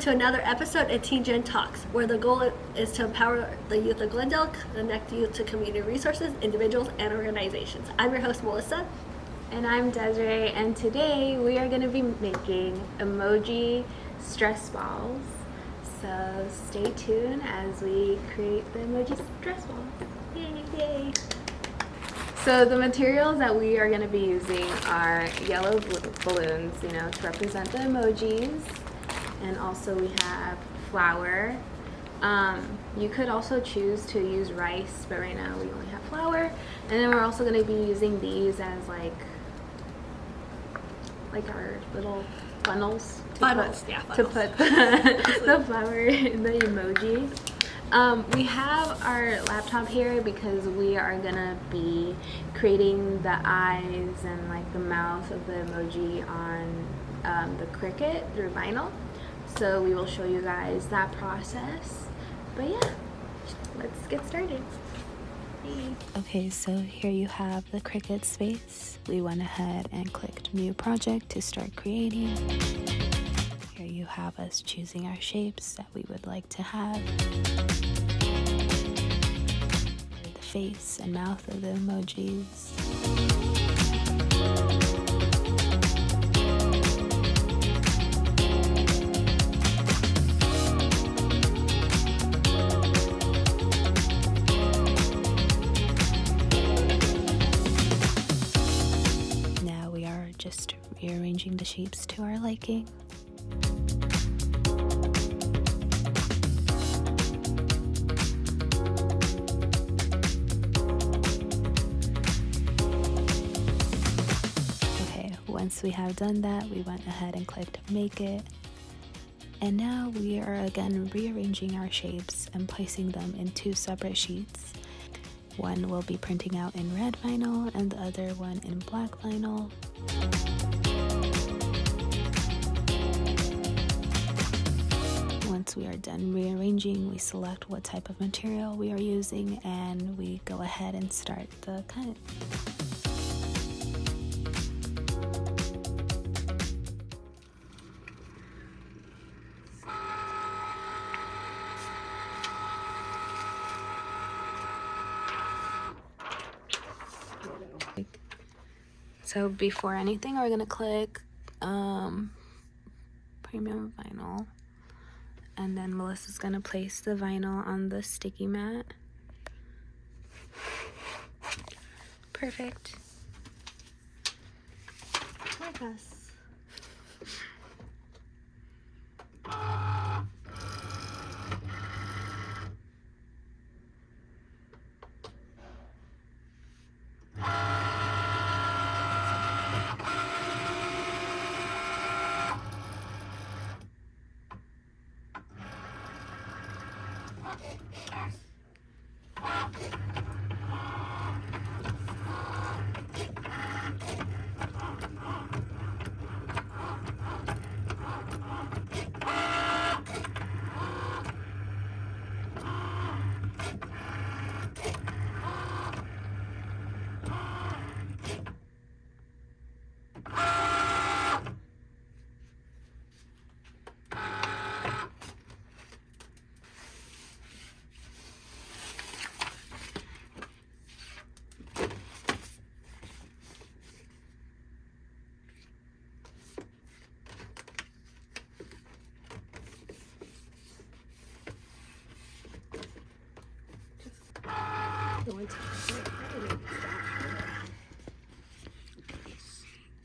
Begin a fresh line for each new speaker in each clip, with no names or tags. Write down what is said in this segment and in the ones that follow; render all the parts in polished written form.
to another episode of TGT Talks, where the goal is to empower the youth of Glendale, connect youth to community resources, individuals, and organizations. I'm your host, Melissa.
And I'm Desiree, and today we are going to be making emoji stress balls. So stay tuned as we create the emoji stress ball. Yay, yay. So the materials that we are going to be using are yellow balloons, to represent the emojis. And also we have flour. You could also choose to use rice, but right now we only have flour. And then we're also going to be using these as like our little funnels to put the flour in the emoji. We have our laptop here because we are gonna be creating the eyes and like the mouth of the emoji on the Cricut through vinyl. So we will show you guys that process. But yeah, let's get started.
Okay, so here you have the Cricut space. We went ahead and clicked new project to start creating. Here you have us choosing our shapes that we would like to have. The face and mouth of the emojis. Just rearranging the shapes to our liking. Okay, once we have done that, we went ahead and clicked make it. And now we are again rearranging our shapes and placing them in two separate sheets. One will be printing out in red vinyl and the other one in black vinyl. Once we are done rearranging, we select what type of material we are using and we go ahead and start the cut. So before anything, we're gonna click premium vinyl, and then Melissa's gonna place the vinyl on the sticky mat. Perfect.
Like us.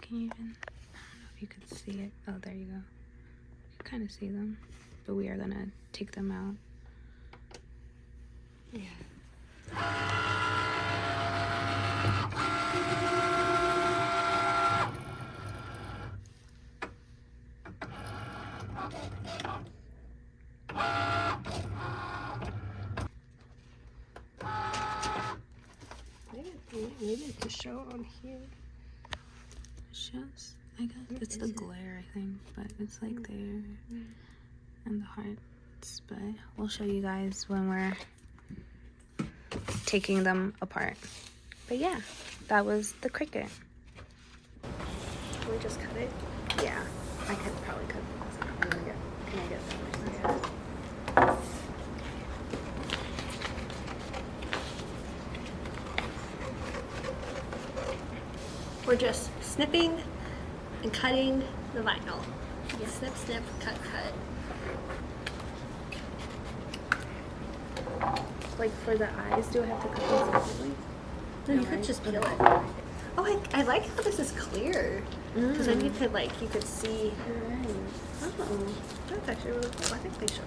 Can you even, I don't know if you could see it. Oh, there you go. You kind of see them, but we are gonna take them out.
Yeah. Maybe it could show on here.
It shows, I guess. It's the glare, I think, but it's like there. And the hearts, but we'll show you guys when we're taking them apart. But yeah, that was the Cricut.
Can we just cut it?
Yeah, I could probably cut this.
Can I get that?
We're just snipping and cutting the vinyl.
Yeah.
Snip, snip, cut, cut.
Like for the eyes, do I have to cut them separately?
No, you
No,
could
right?
just peel
Okay.
it. Oh, I like how this is clear. Because then you
Mm.
could you could see.
You're right. Oh.
That's actually really cool. I think they should.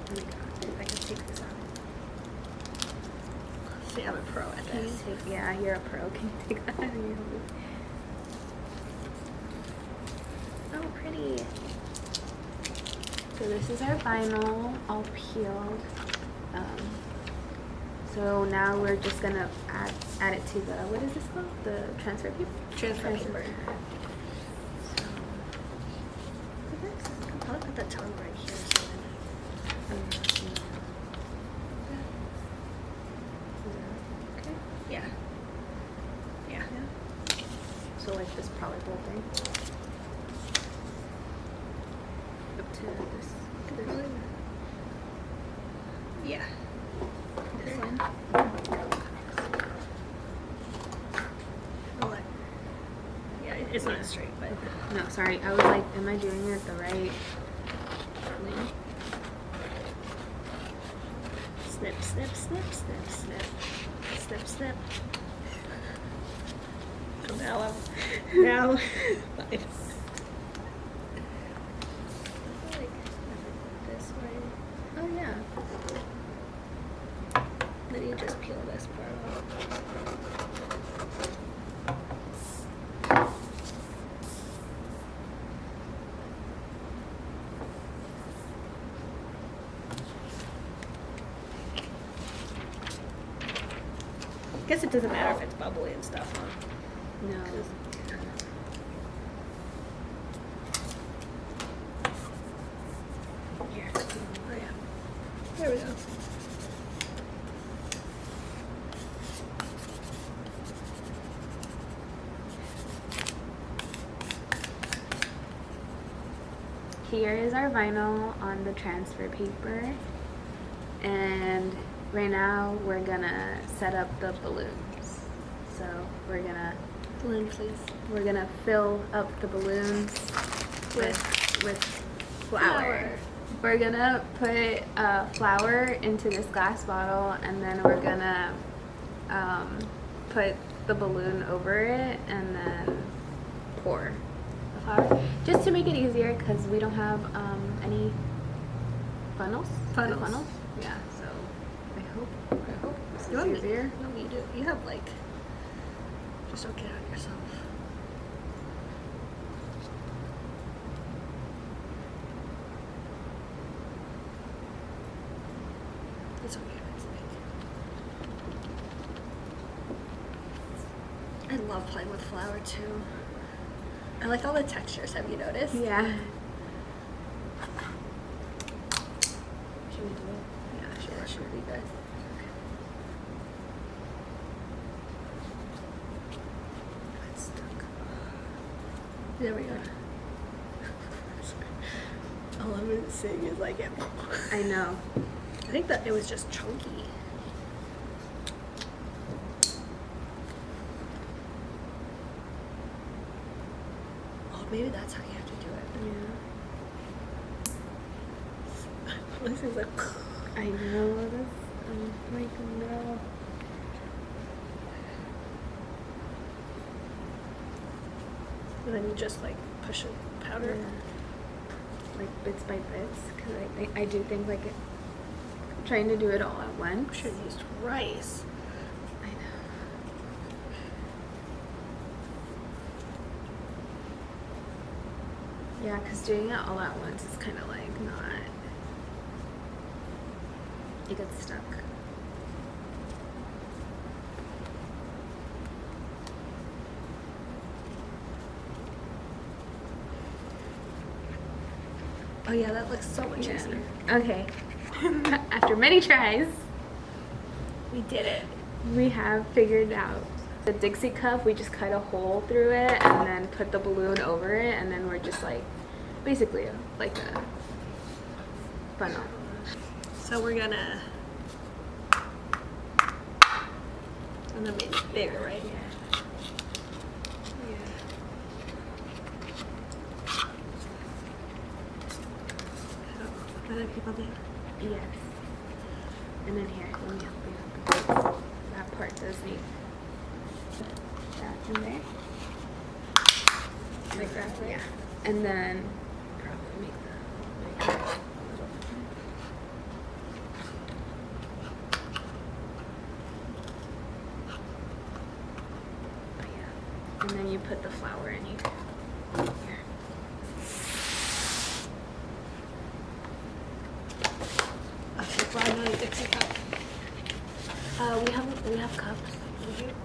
Oh my god. If I can take this out.
See, I'm a pro at
Can you
this.
take, yeah, you're a pro. Can you take that out of your hand? Oh, pretty. So this is our vinyl all peeled. So now we're just gonna add it to the, what is this called? The transfer paper?
Transfer paper.
So,
I'll probably put the tongue right here. So
okay.
yeah. Yeah.
So like this probably whole thing. Up to this.
Yeah.
This one.
I'll let- Yeah, it's not straight, but
No, sorry. I was like, am I doing it the right way?
snip, snip, snip, snip, snip, snip, snip. So now now. Fine. This way.
Oh yeah.
Then you just peel this part off. I guess it doesn't matter if it's bubbly and stuff, huh?
No.
'Cause- Here. Oh yeah. There we go.
Here is our vinyl on the transfer paper. And right now we're gonna set up the balloons. So we're gonna
Balloon, please.
fill up the balloons with flour. We're gonna put flour into this glass bottle, and then we're gonna put the balloon over it, and then pour the flour, just to make it easier, because we don't have any funnels.
Funnels.
Funnels. Yeah. So I hope this
You
is
want
easier.
No, you do. You have just don't get out yourself. It's okay. I love playing with flour too. I like all the textures. Have you noticed?
Yeah. Should we do it?
Yeah, sure. That should be good. It's stuck. There we go. All I'm seeing is it.
I know.
I think that it was just chunky. Oh, maybe that's how you have to do it.
Yeah.
Lucy's like,
I know this. I'm like, no.
and then you just push it powder.
Yeah. Like bits by bits, because I do think trying to do it all at once.
Should have used rice.
I know. Yeah, because doing it all at once is kind of not. It gets stuck.
Oh yeah, that looks so much easier.
Okay. After many tries,
We did it.
we have figured out The Dixie cup, we just cut a hole through it and then put the balloon over it, and then we're just like, basically like a funnel.
So we're gonna, and then make it bigger, right?
Yeah.
Other people do.
Yes. And then here, let me help you because that part does need that in there. Like that, yeah. And then probably make the but yeah. And then you put the flower in here.
Another Dixie cup.
We have cups.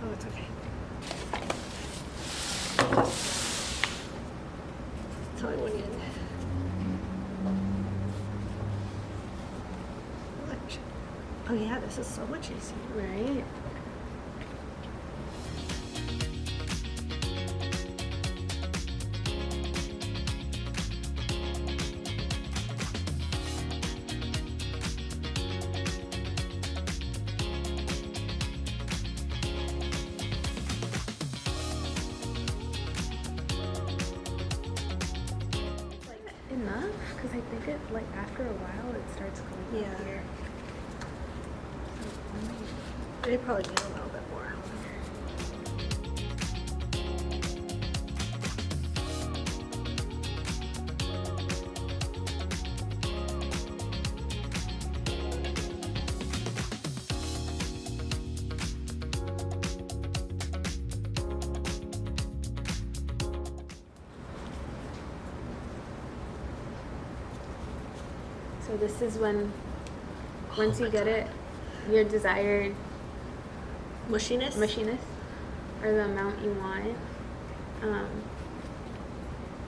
Oh, it's okay. Tell me when you're in. Oh yeah, this is so much easier.
Right? Enough, because I think it, like, after a while it starts going up here.
They probably need a little bit more.
So this is when, once you get it, your desired
Mushiness?
mushiness, or the amount you want,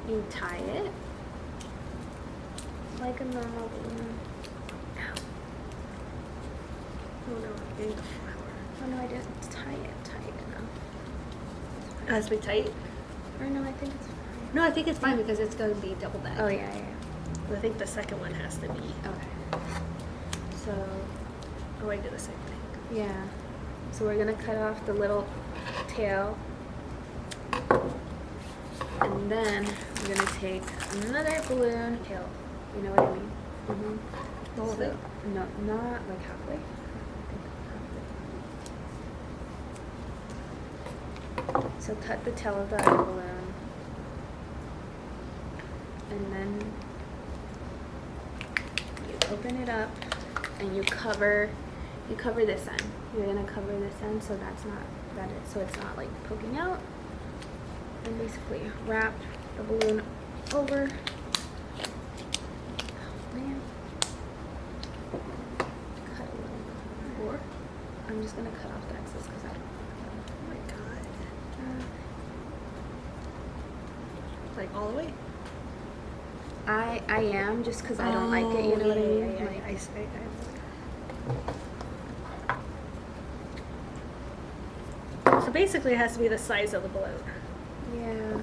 you tie it like a normal balloon. Ow.
Oh no, I'm getting the flower.
Oh no, I didn't tie it enough.
It has to be tight?
Or no, I think it's fine.
No, I think it's fine because it's going to be double back.
Oh yeah.
I think the second one has to be.
Okay. So,
Oh, I do the same thing.
yeah. So we're gonna cut off the little tail. And then we're gonna take another balloon tail. You know what I mean? Mm-hmm.
All of it?
No, not like halfway. So cut the tail of the other balloon. And then you open it up and you cover this end. You're gonna cover this end so so it's not like poking out. And basically wrap the balloon over. Oh man. Cut a little more. I'm just gonna cut off the excess because I don't want
Oh my god.
to.
Like all the way?
I am just because I don't like it. You know what I mean?
Yeah,
Like,
So basically it has to be the size of the balloon.
yeah.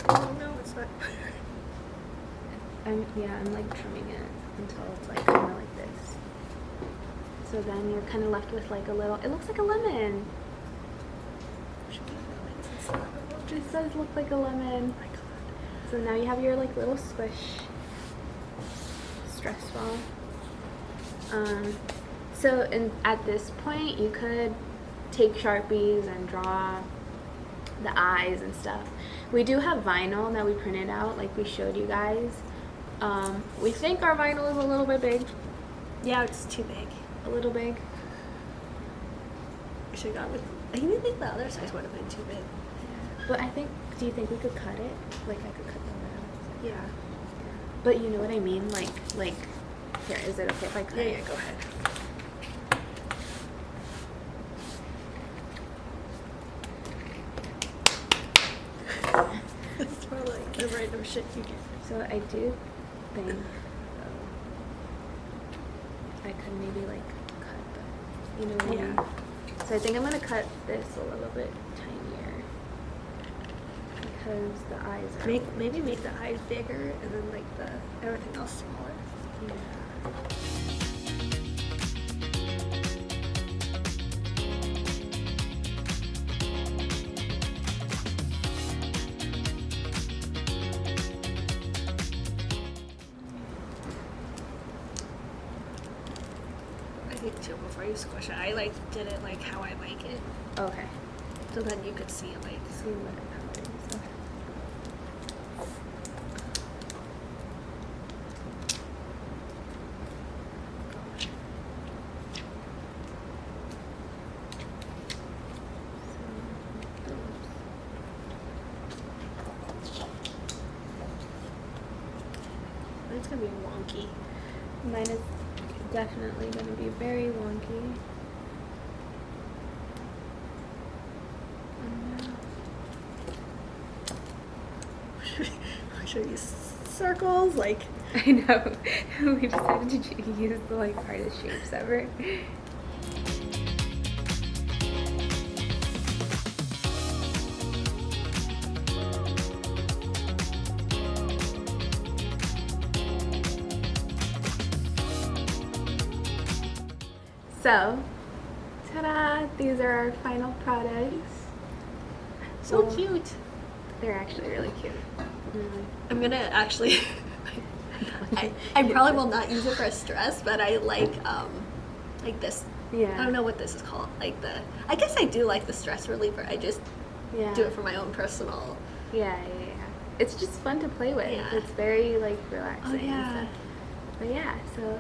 Oh no, it's not.
I'm like trimming it until it's like kind of like this. So then you're kind of left with like a little. It looks like a lemon. It does look like a lemon.
Oh my god.
So now you have your like little squish stress ball. At this point you could take Sharpies and draw the eyes and stuff. We do have vinyl that we printed out, like we showed you guys. We think our vinyl is a little bit big.
Yeah, it's too big.
A little big.
I should have gone with. I even think the other size would have been too big.
But do you think we could cut it? Like I could cut that out.
Yeah.
But you know what I mean? Like, here, is it okay if I cut it?
Yeah, go ahead. It's more like. the random shit you get.
So I do think I could maybe like cut the, you know what I mean? So I think I'm gonna cut this a little bit tinier because the eyes are
Maybe make the eyes bigger and then like everything else smaller.
yeah.
I think too before you squish it, I like did it like how I like it,
Okay.
so then you could see like.
See what happens. Okay.
It's gonna be wonky.
Mine is definitely going to be very wonky.
Should we use circles? Like,
I know. We decided to use the like hardest shapes ever. So, ta-da! These are our final products.
so
Well,
cute.
They're actually really cute. Really.
I'm gonna actually. I probably will not use it for stress, but I like this.
Yeah.
I don't know what this is called. I guess I do like the stress reliever. I just
Yeah.
do it for my own personal.
Yeah. It's just fun to play with.
Yeah.
It's very like relaxing.
Oh, yeah.
And stuff. But yeah, so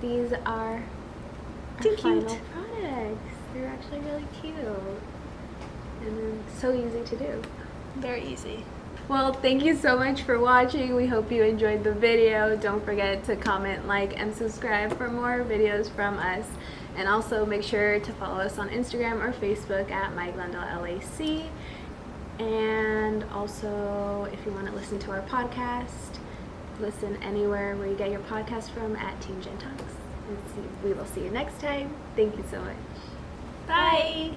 these are our
Too
final
cute.
products. They're actually really cute. And then so easy to do.
Very easy.
Well, thank you so much for watching. We hope you enjoyed the video. Don't forget to comment, like, and subscribe for more videos from us. And also make sure to follow us on Instagram or Facebook at MyGlendaleLAC. And also, if you want to listen to our podcast, listen anywhere where you get your podcast from at TGT Talks. We will see you next time. Thank you so much.
Bye.